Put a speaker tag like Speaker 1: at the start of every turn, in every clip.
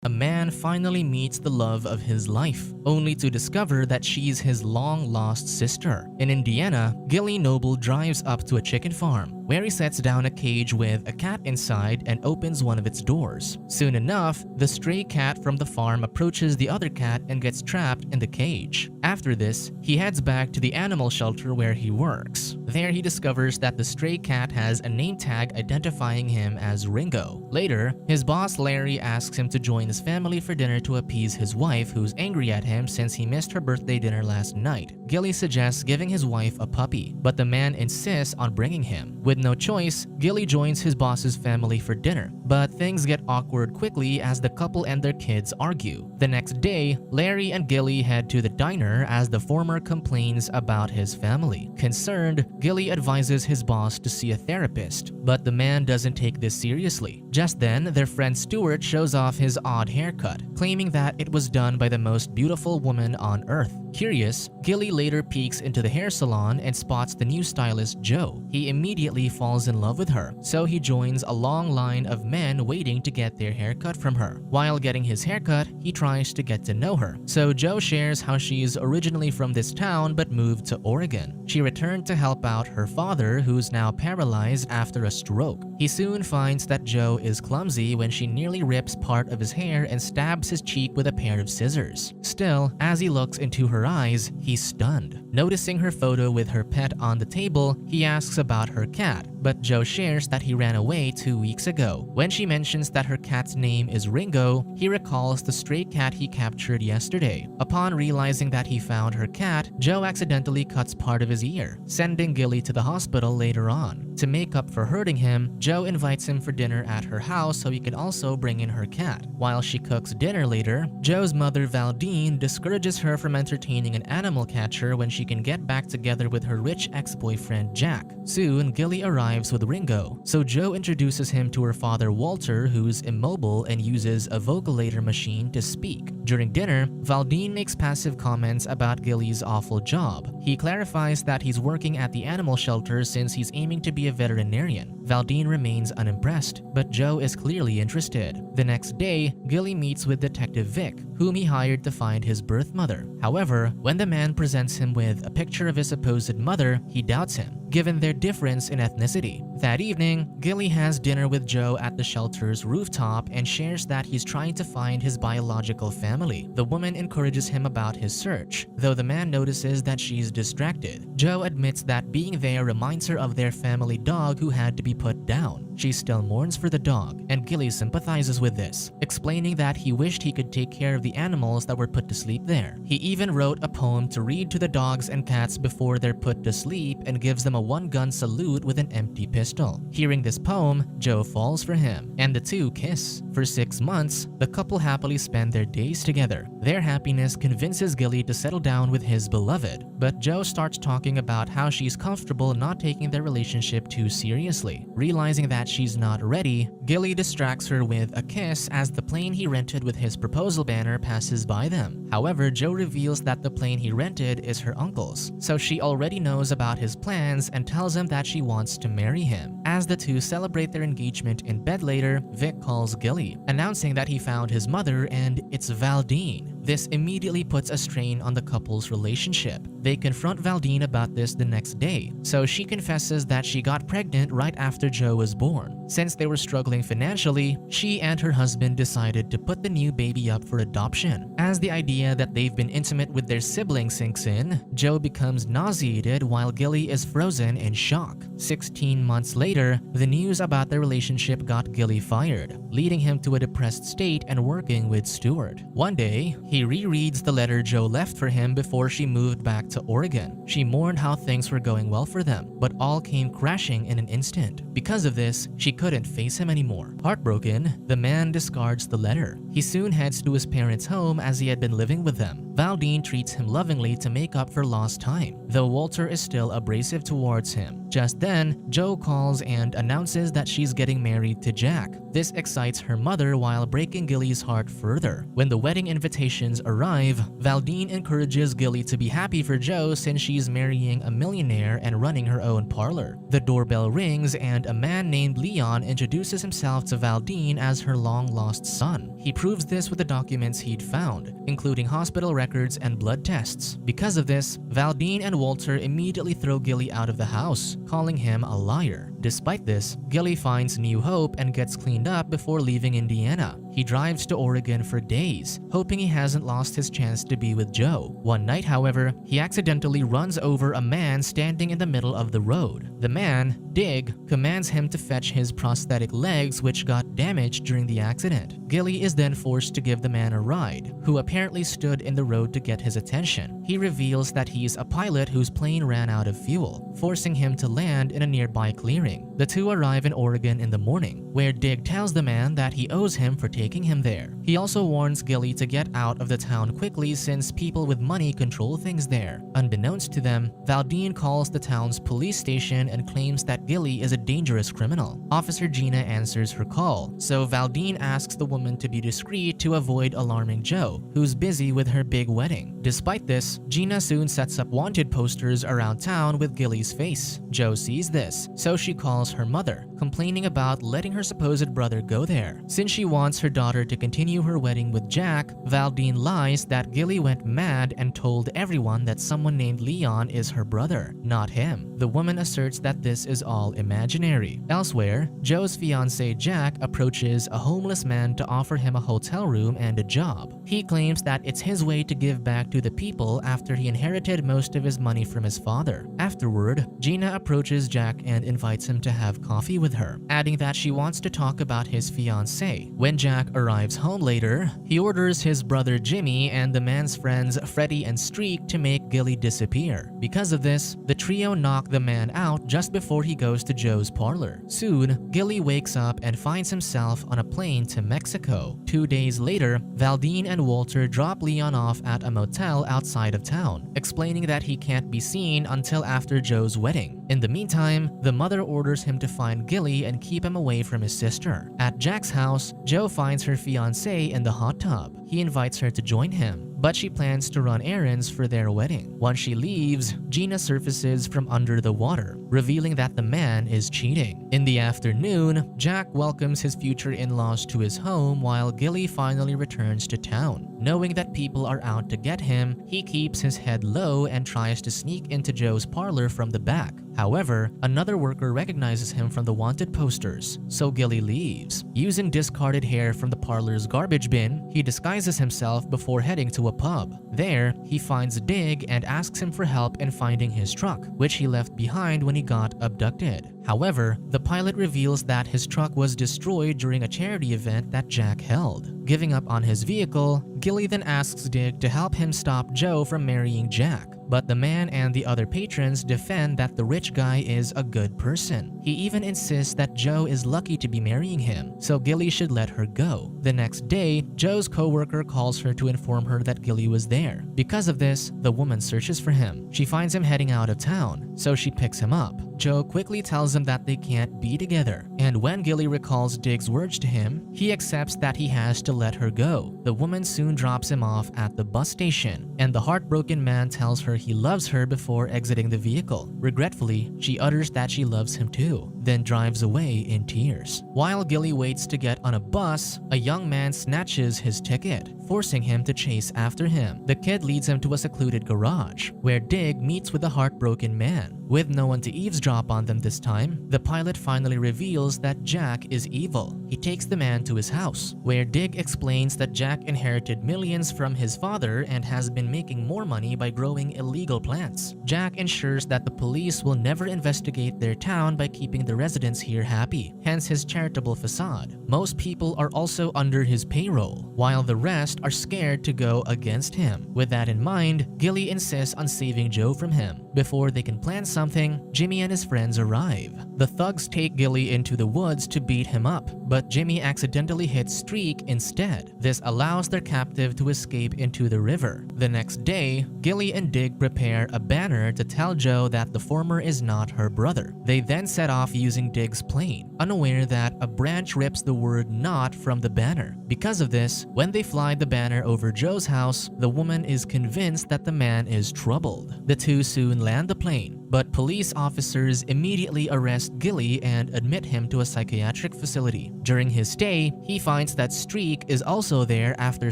Speaker 1: a man finally meets the love of his life, only to discover that she's his long-lost sister. In Indiana, Gilly Noble drives up to a chicken farm, where he sets down a cage with a cat inside and opens one of its doors. Soon enough, the stray cat from the farm approaches the other cat and gets trapped in the cage. After this, he heads back to the animal shelter where he works. There he discovers that the stray cat has a name tag identifying him as Ringo. Later, his boss Larry asks him to join his family for dinner to appease his wife, who's angry at him since he missed her birthday dinner last night. Gilly suggests giving his wife a puppy, but the man insists on bringing him. With no choice, Gilly joins his boss's family for dinner, but things get awkward quickly as the couple and their kids argue. The next day, Larry and Gilly head to the diner as the former complains about his family. Concerned, Gilly advises his boss to see a therapist, but the man doesn't take this seriously. Just then, their friend Stuart shows off his odd haircut, claiming that it was done by the most beautiful woman on earth. Curious, Gilly later peeks into the hair salon and spots the new stylist Joe. He immediately falls in love with her, so he joins a long line of men waiting to get their haircut from her. While getting his haircut, he tries to get to know her, so Joe shares how she's originally from this town but moved to Oregon. She returned to help out her father, who's now paralyzed after a stroke. He soon finds that Joe is clumsy when she nearly rips part of his hair and stabs his cheek with a pair of scissors. Still, as he looks into her eyes, he's stunned. Noticing her photo with her pet on the table, he asks about her cat, but Joe shares that he ran away 2 weeks ago. When she mentions that her cat's name is Ringo, he recalls the stray cat he captured yesterday. Upon realizing that he found her cat, Joe accidentally cuts part of his ear, sending Gilly to the hospital later on. To make up for hurting him, Joe invites him for dinner at her house so he can also bring in her cat. While she cooks dinner later, Joe's mother Valdine discourages her from entertaining an animal catcher when she can get back together with her rich ex-boyfriend Jack. Soon, Gilly arrives with Ringo, so Joe introduces him to her father Walter, who's immobile and uses a vocalator machine to speak. During dinner, Valdine makes passive comments about Gilly's awful job. He clarifies that he's working at the animal shelter since he's aiming to be a veterinarian. Valdine remains unimpressed, but Joe is clearly interested. The next day, Gilly meets with Detective Vic, whom he hired to find his birth mother. However, when the man presents him with a picture of his supposed mother, he doubts him, given their difference in ethnicity. That evening, Gilly has dinner with Joe at the shelter's rooftop and shares that he's trying to find his biological family. The woman encourages him about his search, though the man notices that she's distracted. Joe admits that being there reminds her of their family dog who had to be put down. She still mourns for the dog, and Gilly sympathizes with this, explaining that he wished he could take care of the animals that were put to sleep there. He even wrote a poem to read to the dogs and cats before they're put to sleep and gives them a one-gun salute with an empty pistol. Hearing this poem, Joe falls for him, and the two kiss. For 6 months, the couple happily spend their days together. Their happiness convinces Gilly to settle down with his beloved, but Joe starts talking about how she's comfortable not taking their relationship too seriously. Realizing that she's not ready, Gilly distracts her with a kiss as the plane he rented with his proposal banner passes by them. However, Joe reveals that the plane he rented is her uncle's, so she already knows about his plans and tells him that she wants to marry him. As the two celebrate their engagement in bed later, Vic calls Gilly, announcing that he found his mother and it's Valdine. This immediately puts a strain on the couple's relationship. They confront Valdine about this the next day, so she confesses that she got pregnant right after Joe was born. Since they were struggling financially, she and her husband decided to put the new baby up for adoption. As the idea that they've been intimate with their sibling sinks in, Joe becomes nauseated while Gilly is frozen in shock. 16 months later, the news about their relationship got Gilly fired, leading him to a depressed state and working with Stuart. One day, he rereads the letter Joe left for him before she moved back to Oregon. She mourned how things were going well for them, but all came crashing in an instant. Because of this, she couldn't face him anymore. Heartbroken, the man discards the letter. He soon heads to his parents' home as he had been living with them. Valdine treats him lovingly to make up for lost time, though Walter is still abrasive towards him. Just then, Joe calls and announces that she's getting married to Jack. This excites her mother while breaking Gilly's heart further. When the wedding invitations arrive, Valdine encourages Gilly to be happy for Joe since she's marrying a millionaire and running her own parlor. The doorbell rings and a man named Leon introduces himself to Valdine as her long-lost son. He proves this with the documents he'd found, including hospital records and blood tests. Because of this, Valdine and Walter immediately throw Gilly out of the house, calling him a liar. Despite this, Gilly finds new hope and gets cleaned up before leaving Indiana. He drives to Oregon for days, hoping he hasn't lost his chance to be with Joe. One night, however, he accidentally runs over a man standing in the middle of the road. The man, Dig, commands him to fetch his prosthetic legs, which got damaged during the accident. Gilly is then forced to give the man a ride, who apparently stood in the road to get his attention. He reveals that he's a pilot whose plane ran out of fuel, forcing him to land in a nearby clearing. The two arrive in Oregon in the morning, where Dig tells the man that he owes him for taking him there. He also warns Gilly to get out of the town quickly since people with money control things there. Unbeknownst to them, Valdine calls the town's police station and claims that Gilly is a dangerous criminal. Officer Gina answers her call, so Valdine asks the woman to be discreet to avoid alarming Joe, who's busy with her big wedding. Despite this, Gina soon sets up wanted posters around town with Gilly's face. Joe sees this, so she calls her mother, complaining about letting her supposed brother go there. Since she wants her daughter to continue her wedding with Jack, Valdine lies that Gilly went mad and told everyone that someone named Leon is her brother, not him. The woman asserts that this is all imaginary. Elsewhere, Joe's fiance Jack approaches a homeless man to offer him a hotel room and a job. He claims that it's his way to give back to the people after he inherited most of his money from his father. Afterward, Gina approaches Jack and invites him to have coffee with her, adding that she wants to talk about his fiancée. When Jack arrives home later, he orders his brother Jimmy and the man's friends Freddie and Streak to make Gilly disappear. Because of this, the trio knock the man out just before he goes to Joe's parlor. Soon, Gilly wakes up and finds himself on a plane to Mexico. 2 days later, Valdine and Walter drop Leon off at a motel outside of town, explaining that he can't be seen until after Joe's wedding. In the meantime, the mother orders him to find Gilly and keep him away from his sister. At Jack's house, Joe finds her fiancé in the hot tub. He invites her to join him, but she plans to run errands for their wedding. Once she leaves, Gina surfaces from under the water, revealing that the man is cheating. In the afternoon, Jack welcomes his future in-laws to his home while Gilly finally returns to town. Knowing that people are out to get him, he keeps his head low and tries to sneak into Joe's parlor from the back. However, another worker recognizes him from the wanted posters, so Gilly leaves. Using discarded hair from the parlor's garbage bin, he disguises himself before heading to a pub. There, he finds Dig and asks him for help in finding his truck, which he left behind when he got abducted. However, the pilot reveals that his truck was destroyed during a charity event that Jack held. Giving up on his vehicle, Gilly then asks Dig to help him stop Joe from marrying Jack. But the man and the other patrons defend that the rich guy is a good person. He even insists that Joe is lucky to be marrying him, so Gilly should let her go. The next day, Joe's co-worker calls her to inform her that Gilly was there. Because of this, the woman searches for him. She finds him heading out of town, so she picks him up. Joe quickly tells him that they can't be together, and when Gilly recalls Dig's words to him, he accepts that he has to let her go. The woman soon drops him off at the bus station, and the heartbroken man tells her he loves her before exiting the vehicle. Regretfully, she utters that she loves him too, then drives away in tears. While Gilly waits to get on a bus, a young man snatches his ticket, forcing him to chase after him. The kid leads him to a secluded garage, where Dig meets with the heartbroken man. With no one to eavesdrop on them this time, the pilot finally reveals that Jack is evil. He takes the man to his house, where Dig explains that Jack inherited millions from his father and has been making more money by growing illegal plants. Jack ensures that the police will never investigate their town by keeping the residents here happy, hence his charitable facade. Most people are also under his payroll, while the rest are scared to go against him. With that in mind, Gilly insists on saving Joe from him. Before they can plan something, Jimmy and his friends arrive. The thugs take Gilly into the woods to beat him up, but Jimmy accidentally hits Streak instead. This allows their captive to escape into the river. The next day, Gilly and Dig prepare a banner to tell Joe that the former is not her brother. They then set off using Dig's plane, unaware that a branch rips the word "not" from the banner. Because of this, when they fly the banner over Joe's house, the woman is convinced that the man is troubled. The two soon land the plane, but police officers immediately arrest Gilly and admit him to a psychiatric facility. During his stay, he finds that Streak is also there after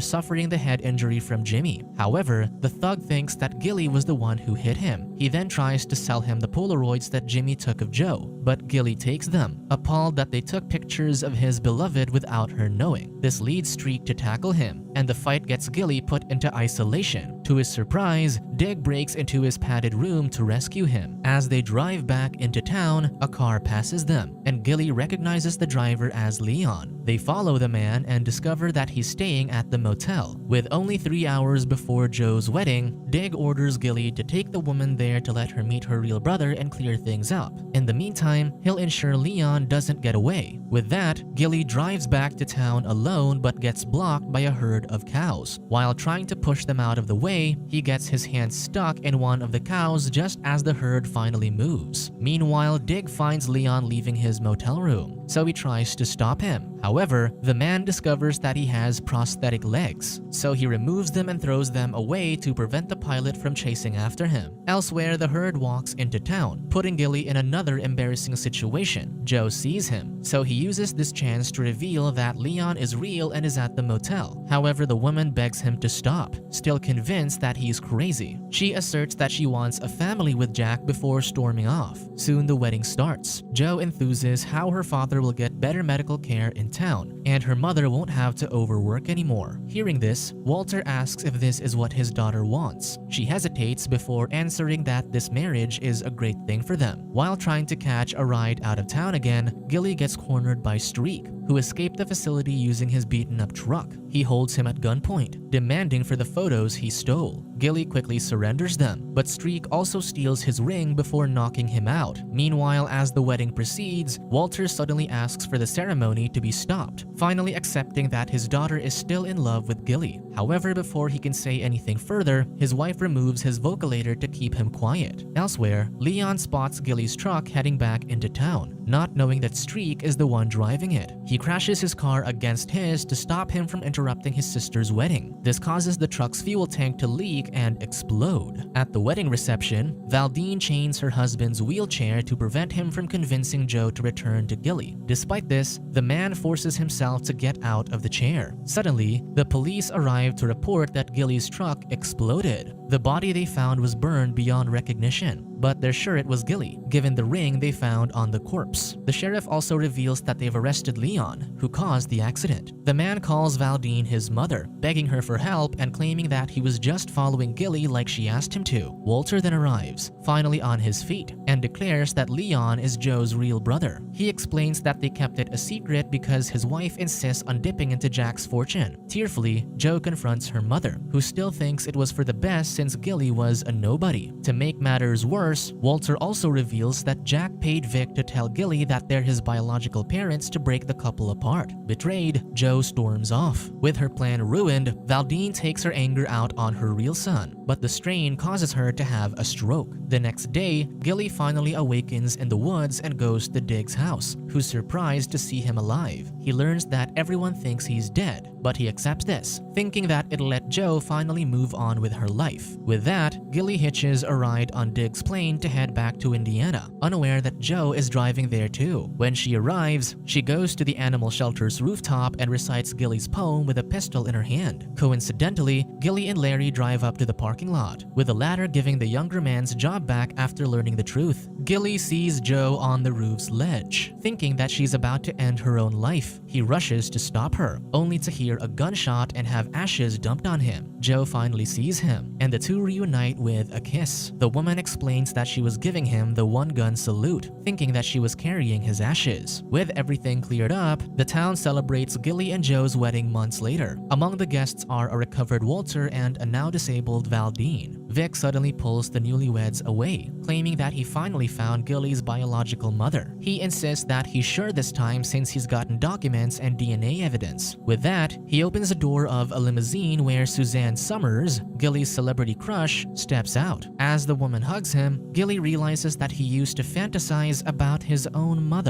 Speaker 1: suffering the head injury from Jimmy. However, the thug thinks that Gilly was the one who hit him. He then tries to sell him the Polaroids that Jimmy took of Joe, but Gilly takes them, appalled that they took pictures of his beloved without her knowing. This leads Streak to tackle him, and the fight gets Gilly put into isolation. To his surprise, Dig breaks into his padded room to rescue him. As they drive back into town, a car passes them, and Gilly recognizes the driver as Leon. They follow the man and discover that he's staying at the motel. With only 3 hours before Joe's wedding, Dig orders Gilly to take the woman there to let her meet her real brother and clear things up. In the meantime, he'll ensure Leon doesn't get away. With that, Gilly drives back to town alone but gets blocked by a herd of cows. While trying to push them out of the way, he gets his hand stuck in one of the cows just as the herd finally moves. Meanwhile, Dig finds Leon leaving his motel room, so he tries to stop him. However, the man discovers that he has prosthetic legs, so he removes them and throws them away to prevent the pilot from chasing after him. Elsewhere, the herd walks into town, putting Gilly in another embarrassing situation. Joe sees him, so he uses this chance to reveal that Leon is real and is at the motel. However, the woman begs him to stop, still convinced that he's crazy. She asserts that she wants a family with Jack before storming off. Soon the wedding starts. Joe enthuses how her father will get better medical care in town, and her mother won't have to overwork anymore. Hearing this, Walter asks if this is what his daughter wants. She hesitates before answering that this marriage is a great thing for them. While trying to catch a ride out of town again, Gilly gets cornered by Streak, who escaped the facility using his beaten-up truck. He holds him at gunpoint, demanding for the photos he stole. Gilly quickly surrenders them, but Streak also steals his ring before knocking him out. Meanwhile, as the wedding proceeds, Walter suddenly asks for the ceremony to be stopped, finally accepting that his daughter is still in love with Gilly. However, before he can say anything further, his wife removes his vocalator to keep him quiet. Elsewhere, Leon spots Gilly's truck heading back into town, not knowing that Streak is the one driving it. He crashes his car against his to stop him from interrupting his sister's wedding. This causes the truck's fuel tank to leak and explode. At the wedding reception, Valdine chains her husband's wheelchair to prevent him from convincing Joe to return to Gilly. Despite this, the man forces himself to get out of the chair. Suddenly, the police arrive to report that Gilly's truck exploded. The body they found was burned beyond recognition, but they're sure it was Gilly, given the ring they found on the corpse. The sheriff also reveals that they've arrested Leon, who caused the accident. The man calls Valdine his mother, begging her for help and claiming that he was just following Gilly like she asked him to. Walter then arrives, finally on his feet, and declares that Leon is Joe's real brother. He explains that they kept it a secret because his wife insists on dipping into Jack's fortune. Tearfully, Joe confronts her mother, who still thinks it was for the best since Gilly was a nobody. To make matters worse, Walter also reveals that Jack paid Vic to tell Gilly that they're his biological parents to break the couple apart. Betrayed, Joe storms off. With her plan ruined, Valdine takes her anger out on her real son, but the strain causes her to have a stroke. The next day, Gilly finally awakens in the woods and goes to Dig's house, who's surprised to see him alive. He learns that everyone thinks he's dead, but he accepts this, thinking that it'll let Joe finally move on with her life. With that, Gilly hitches a ride on Dig's plane to head back to Indiana, unaware that Joe is driving there too. When she arrives, she goes to the animal shelter's rooftop and recites Gilly's poem with a pistol in her hand. Coincidentally, Gilly and Larry drive up to the parking lot, with the latter giving the younger man's job back after learning the truth. Gilly sees Joe on the roof's ledge, thinking that she's about to end her own life. He rushes to stop her, only to hear a gunshot and have ashes dumped on him. Joe finally sees him, and the two reunite with a kiss. The woman explains that she was giving him the one-gun salute, thinking that she was carrying his ashes. With everything cleared up, the town celebrates Gilly and Joe's wedding months later. Among the guests are a recovered Walter and a now disabled Valdine. Vic suddenly pulls the newlyweds away, claiming that he finally found Gilly's biological mother. He insists that he's sure this time since he's gotten documents and DNA evidence. With that, he opens the door of a limousine where Suzanne Summers, Gilly's celebrity crush, steps out. As the woman hugs him, Gilly realizes that he used to fantasize about his own mother.